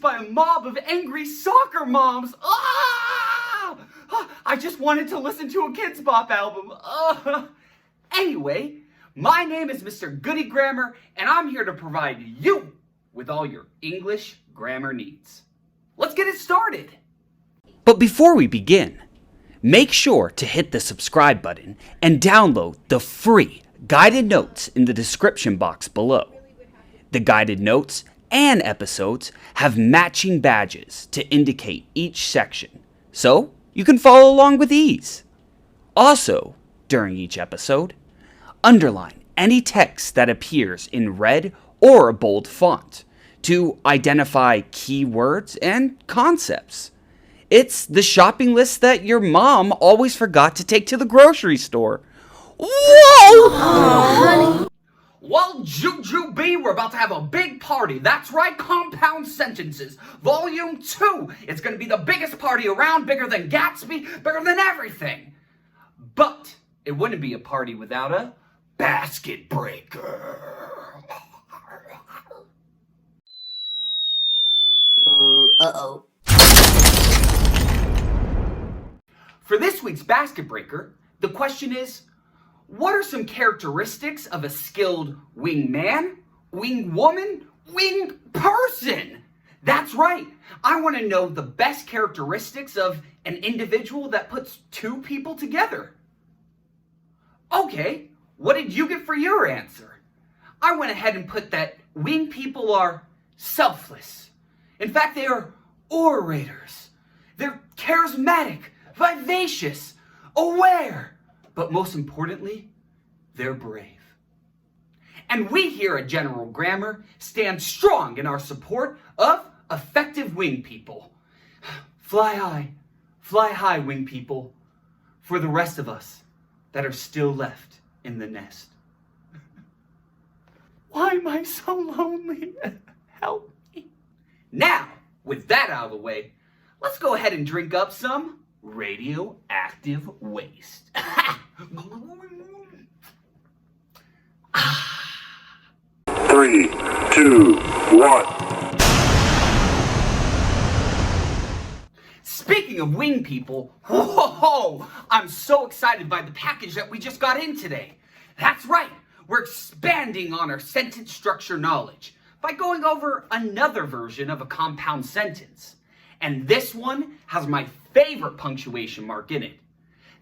chased by a mob of angry soccer moms. Ah! I just wanted to listen to a Kids Bop album. Anyway, my name is Mr. Goodie Grammar, and I'm here to provide you with all your English grammar needs. Let's get it started. But before we begin, make sure to hit the subscribe button and download the free guided notes in the description box below. The guided notes and episodes have matching badges to indicate each section, so you can follow along with ease. Also, during each episode, underline any text that appears in red or bold font to identify key words and concepts. It's the shopping list that your mom always forgot to take to the grocery store. Whoa! Honey. Well, Juju B, we're about to have a big party. That's right, Compound Sentences, Volume 2. It's going to be the biggest party around, bigger than Gatsby, bigger than everything. But it wouldn't be a party without a basket breaker. Uh-oh. For this week's basket breaker, the question is, what are some characteristics of a skilled wingman, wingwoman, wing person? That's right. I want to know the best characteristics of an individual that puts two people together. Okay, what did you get for your answer? I went ahead and put that wing people are selfless. In fact, they are orators. They're charismatic, vivacious, aware, but most importantly, they're brave. And we here at General Grammar stand strong in our support of effective wing people. Fly high, wing people, for the rest of us that are still left in the nest. Why am I so lonely? Help me. Now, with that out of the way, let's go ahead and drink up some radioactive waste. 3, 2, 1. Speaking of wing people, whoa! I'm so excited by the package that we just got in today. That's right, we're expanding on our sentence structure knowledge by going over another version of a compound sentence. And this one has my favorite punctuation mark in it.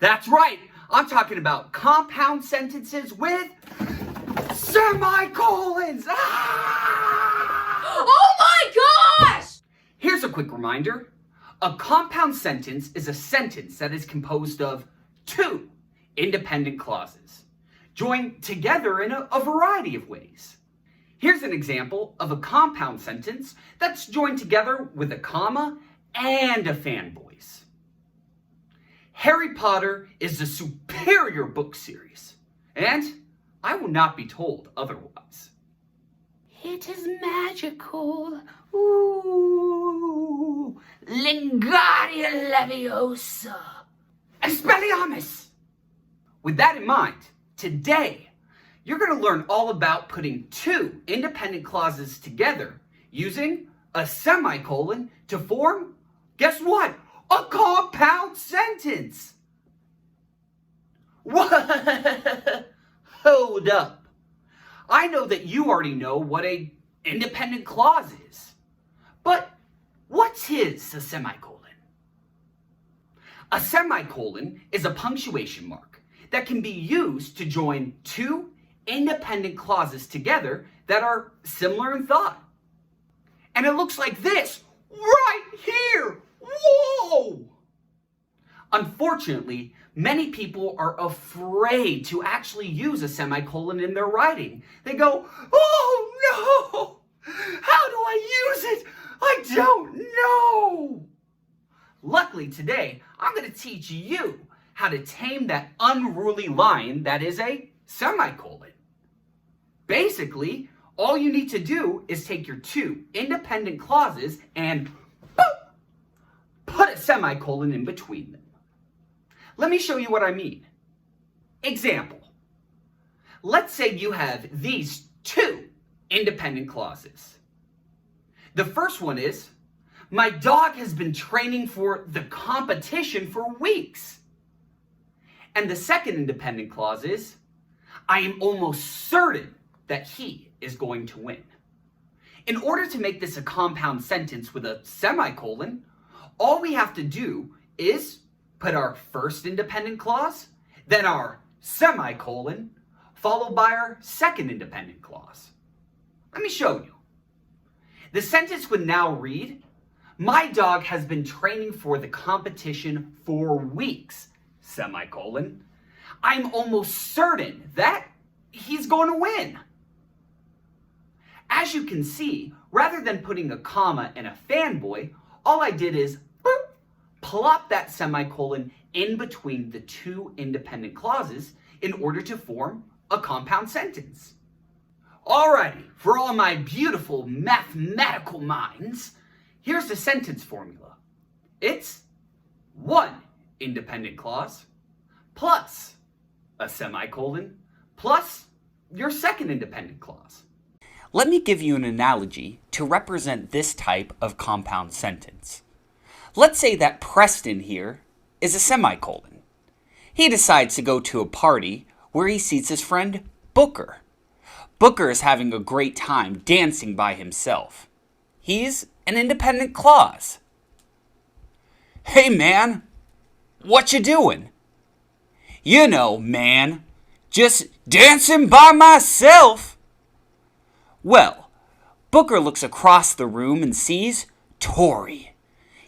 That's right, I'm talking about compound sentences with semicolons! Ah! Oh my gosh! Here's a quick reminder. A compound sentence is a sentence that is composed of two independent clauses, joined together in a variety of ways. Here's an example of a compound sentence that's joined together with a comma and a fan voice. Harry Potter is the superior book series, and I will not be told otherwise. It is magical. Ooh. Lingardia Leviosa. Expelliarmus. With that in mind, today, you're going to learn all about putting two independent clauses together using a semicolon to form, guess what? A compound sentence. What? Hold up. I know that you already know what an independent clause is. But what's a semicolon? A semicolon is a punctuation mark that can be used to join two independent clauses together that are similar in thought. And it looks like this right here. Whoa! Unfortunately, many people are afraid to actually use a semicolon in their writing. They go, oh no! How do I use it? I don't know! Luckily today, I'm going to teach you how to tame that unruly line that is a semicolon. Basically, all you need to do is take your two independent clauses and boop, put a semicolon in between them. Let me show you what I mean. Example. Let's say you have these two independent clauses. The first one is, My dog has been training for the competition for weeks. And the second independent clause is, I am almost certain that he is going to win. In order to make this a compound sentence with a semicolon, all we have to do is put our first independent clause, then our semicolon, followed by our second independent clause. Let me show you. The sentence would now read, my dog has been training for the competition for weeks, semicolon. I'm almost certain that he's going to win. As you can see, rather than putting a comma and a fanboy, all I did is boop, plop that semicolon in between the two independent clauses in order to form a compound sentence. Alrighty, for all my beautiful mathematical minds, here's the sentence formula. It's one independent clause plus a semicolon plus your second independent clause. Let me give you an analogy to represent this type of compound sentence. Let's say that Preston here is a semicolon. He decides to go to a party where he sees his friend Booker. Booker is having a great time dancing by himself. He's an independent clause. Hey man, what you doing? You know, man, just dancing by myself. Well, Booker looks across the room and sees Tori.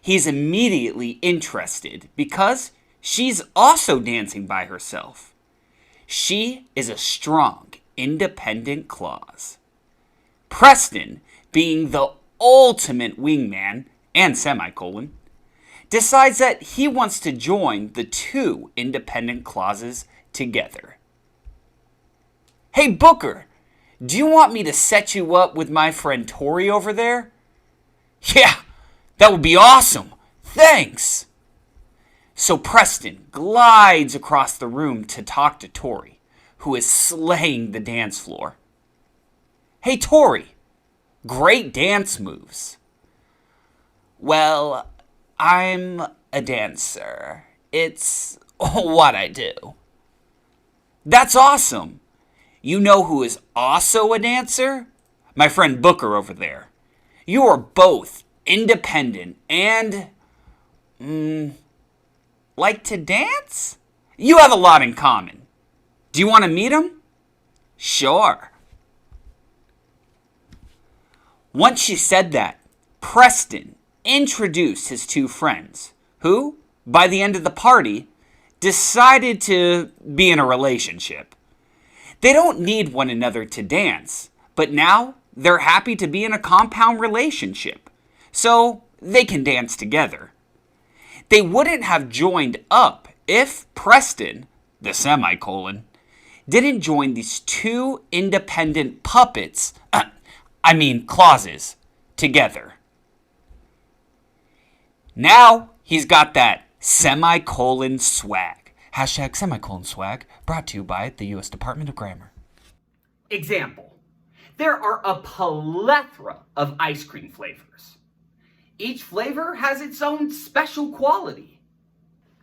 He's immediately interested because she's also dancing by herself. She is a strong, independent clause. Preston, being the ultimate wingman and semicolon, decides that he wants to join the two independent clauses together. Hey Booker, do you want me to set you up with my friend Tori over there? Yeah, that would be awesome. Thanks. So Preston glides across the room to talk to Tori, who is slaying the dance floor. Hey Tori, great dance moves. Well, I'm a dancer. It's what I do. That's awesome. You know who is also a dancer? My friend Booker over there. You are both independent and, like to dance? You have a lot in common. Do you want to meet him? Sure. Once she said that, Preston introduced his two friends, who, by the end of the party, decided to be in a relationship. They don't need one another to dance, but now they're happy to be in a compound relationship, so they can dance together. They wouldn't have joined up if Preston, the semicolon, didn't join these two independent clauses, together. Now he's got that semicolon swag. Hashtag semicolon swag, brought to you by the U.S. Department of Grammar. Example. There are a plethora of ice cream flavors. Each flavor has its own special quality.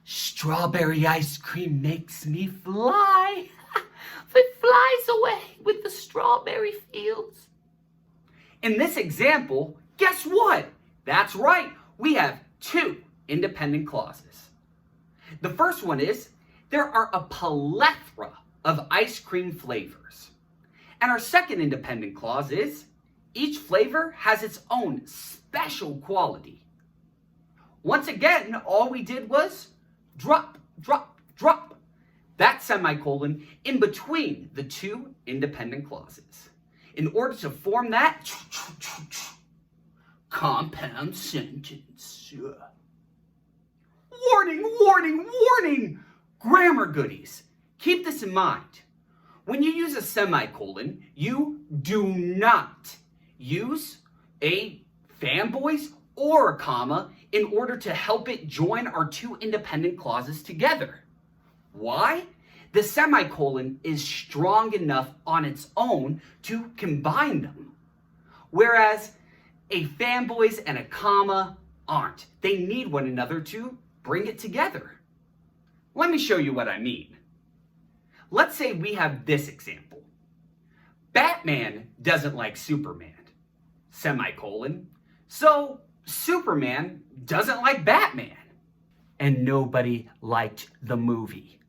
Strawberry ice cream makes me fly. It flies away with the strawberry fields. In this example, guess what? That's right, we have two independent clauses. The first one is, there are a plethora of ice cream flavors. And our second independent clause is, each flavor has its own special quality. Once again, all we did was drop that semicolon in between the two independent clauses in order to form that compound sentence. Warning, warning, warning! Grammar goodies, keep this in mind. When you use a semicolon, you do not use a fanboys or a comma in order to help it join our two independent clauses together. Why? The semicolon is strong enough on its own to combine them. Whereas a fanboys and a comma aren't. They need one another to bring it together. Let me show you what I mean. Let's say we have this example. Batman doesn't like Superman, semicolon. So Superman doesn't like Batman. And nobody liked the movie.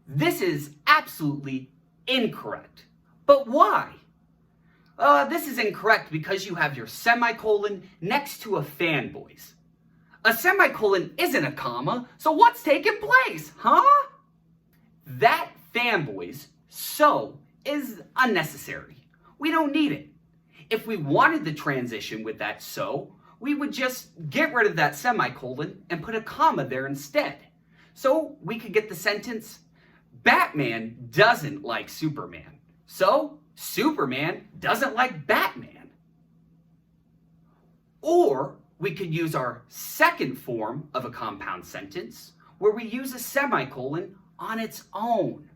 This is absolutely incorrect. But why? This is incorrect because you have your semicolon next to a fanboys. A semicolon isn't a comma, so what's taking place, huh? That fanboys, so, is unnecessary. We don't need it. If we wanted the transition with that so, we would just get rid of that semicolon and put a comma there instead. So we could get the sentence, Batman doesn't like Superman. So Superman doesn't like Batman. Or we could use our second form of a compound sentence where we use a semicolon on its own.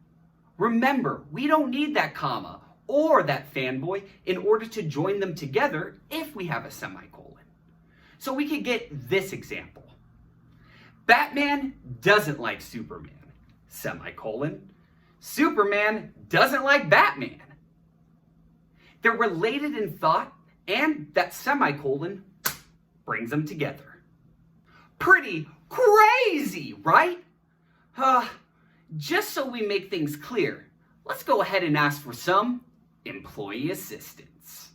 Remember, we don't need that comma or that fanboy in order to join them together if we have a semicolon. So we could get this example. Batman doesn't like Superman, semicolon. Superman doesn't like Batman. They're related in thought, and that semicolon brings them together. Pretty crazy, right? Just so we make things clear, let's go ahead and ask for some employee assistance.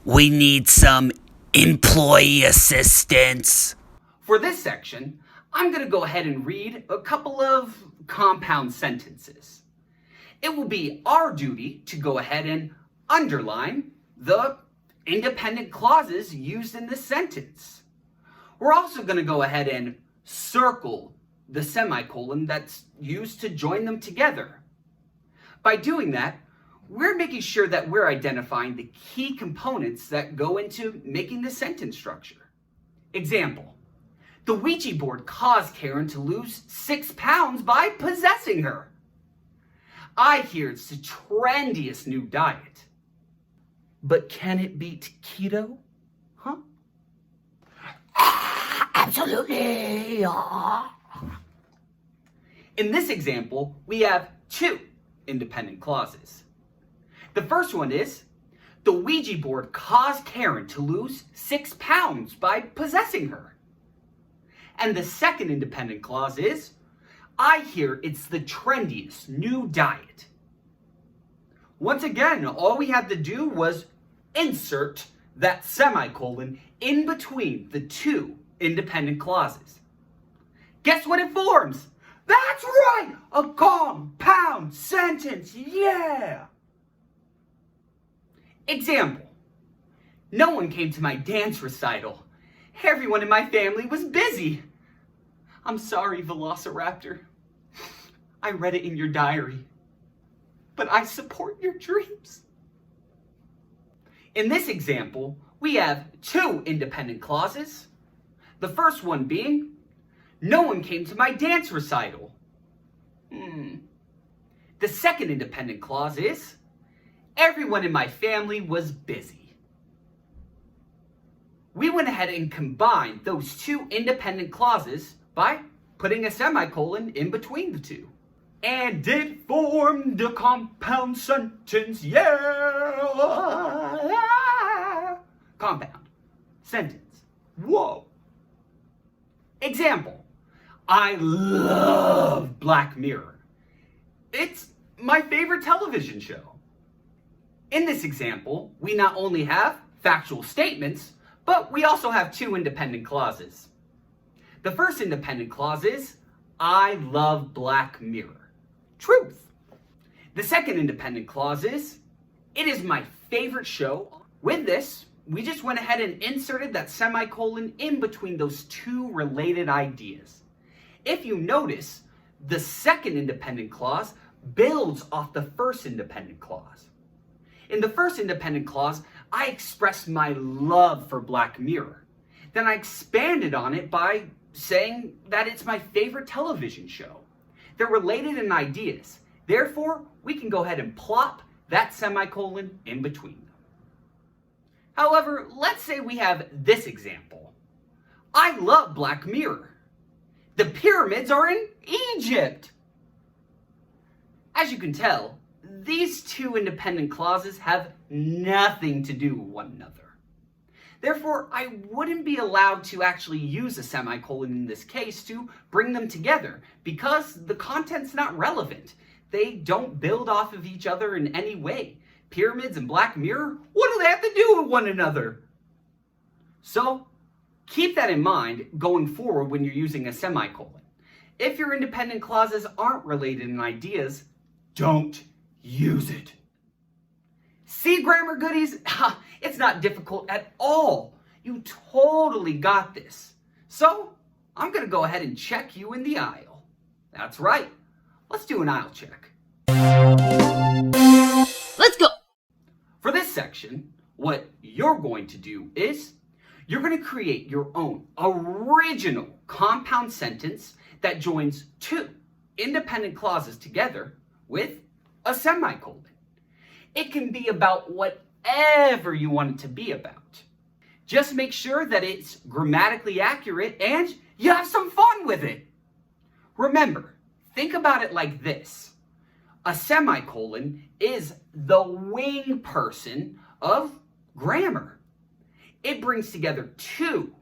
We need some employee assistance. For this section, I'm going to go ahead and read a couple of compound sentences. It will be our duty to go ahead and underline the independent clauses used in this sentence. We're also going to go ahead and circle the semicolon that's used to join them together. By doing that, we're making sure that we're identifying the key components that go into making the sentence structure. Example, the Ouija board caused Karen to lose 6 pounds by possessing her. I hear it's the trendiest new diet. But can it beat keto? Huh? Absolutely. In this example, we have 2 independent clauses. The first one is, the Ouija board caused Karen to lose 6 pounds by possessing her. And the second independent clause is, I hear it's the trendiest new diet. Once again, all we had to do was insert that semicolon in between the 2 independent clauses. Guess what it forms? That's right! A compound sentence, yeah! Example, no one came to my dance recital. Everyone in my family was busy. I'm sorry, Velociraptor. I read it in your diary, but I support your dreams. In this example, we have 2 independent clauses. The first one being, no one came to my dance recital. The second independent clause is, everyone in my family was busy. We went ahead and combined those 2 independent clauses by putting a semicolon in between the 2. And it formed a compound sentence, yeah! Compound sentence, whoa. Example, I love Black Mirror. It's my favorite television show. In this example, we not only have factual statements, but we also have 2 independent clauses. The first independent clause is, I love Black Mirror. Truth. The second independent clause is, it is my favorite show. With this, we just went ahead and inserted that semicolon in between those 2 related ideas. If you notice, the second independent clause builds off the first independent clause. In the first independent clause, I expressed my love for Black Mirror. Then I expanded on it by saying that it's my favorite television show. They're related in ideas. Therefore, we can go ahead and plop that semicolon in between them. However, let's say we have this example. I love Black Mirror. The pyramids are in Egypt. As you can tell, these two independent clauses have nothing to do with one another. Therefore, I wouldn't be allowed to actually use a semicolon in this case to bring them together because the content's not relevant. They don't build off of each other in any way. Pyramids and Black Mirror, what do they have to do with one another? So, keep that in mind going forward when you're using a semicolon. If your independent clauses aren't related in ideas, don't use it. See, grammar goodies? It's not difficult at all. You totally got this. So, I'm going to go ahead and check you in the aisle. That's right. Let's do an aisle check. Let's go. For this section, what you're going to do is you're going to create your own original compound sentence that joins two independent clauses together with a semicolon. It can be about whatever you want it to be about. Just make sure that it's grammatically accurate and you have some fun with it. Remember, think about it like this. A semicolon is the wing person of grammar. It brings together two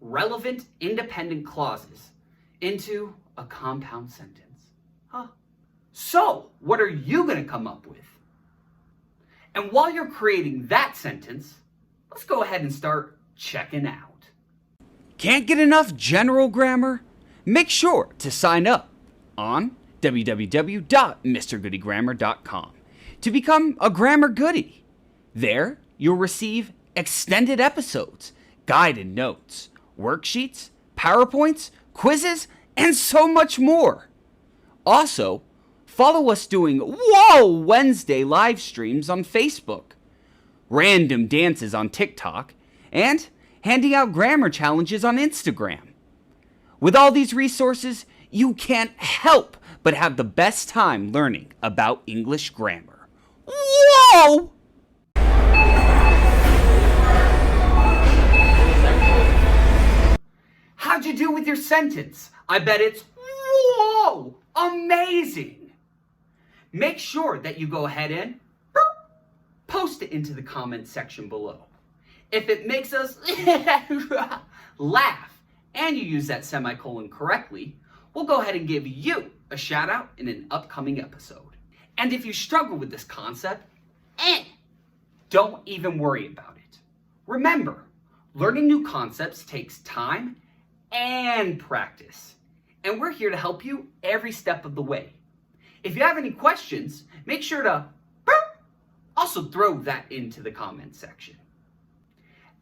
relevant independent clauses into a compound sentence. So, what are you going to come up with? And while you're creating that sentence, let's go ahead and start checking out. Can't get enough general grammar? Make sure to sign up on www.mrgoodiegrammar.com to become a grammar goodie. There, you'll receive extended episodes, guided notes, worksheets, PowerPoints, quizzes, and so much more. Also, follow us doing Wednesday live streams on Facebook, random dances on TikTok, and handing out grammar challenges on Instagram. With all these resources, you can't help but have the best time learning about English grammar. Whoa! How'd you do with your sentence? I bet it's whoa, amazing. Make sure that you go ahead and post it into the comment section below. If it makes us laugh and you use that semicolon correctly, we'll go ahead and give you a shout out in an upcoming episode. And if you struggle with this concept, don't even worry about it. Remember, learning new concepts takes time and practice. And we're here to help you every step of the way. If you have any questions, make sure to also throw that into the comment section.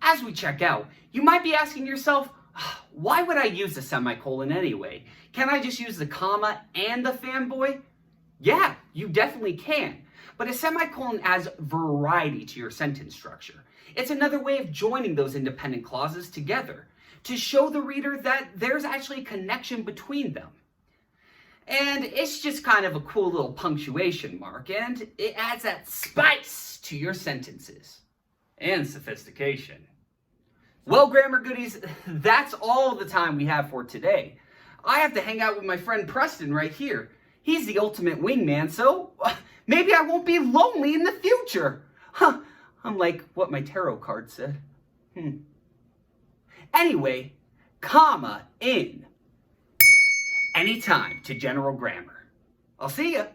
As we check out, you might be asking yourself, why would I use a semicolon anyway? Can I just use the comma and the fanboy? Yeah, you definitely can. But a semicolon adds variety to your sentence structure. It's another way of joining those independent clauses together to show the reader that there's actually a connection between them. And it's just kind of a cool little punctuation mark, and it adds that spice to your sentences. And sophistication. Well, grammar goodies, that's all the time we have for today. I have to hang out with my friend Preston right here. He's the ultimate wingman, so maybe I won't be lonely in the future. Unlike what my tarot card said. Anyway, comma in anytime to general grammar. I'll see ya.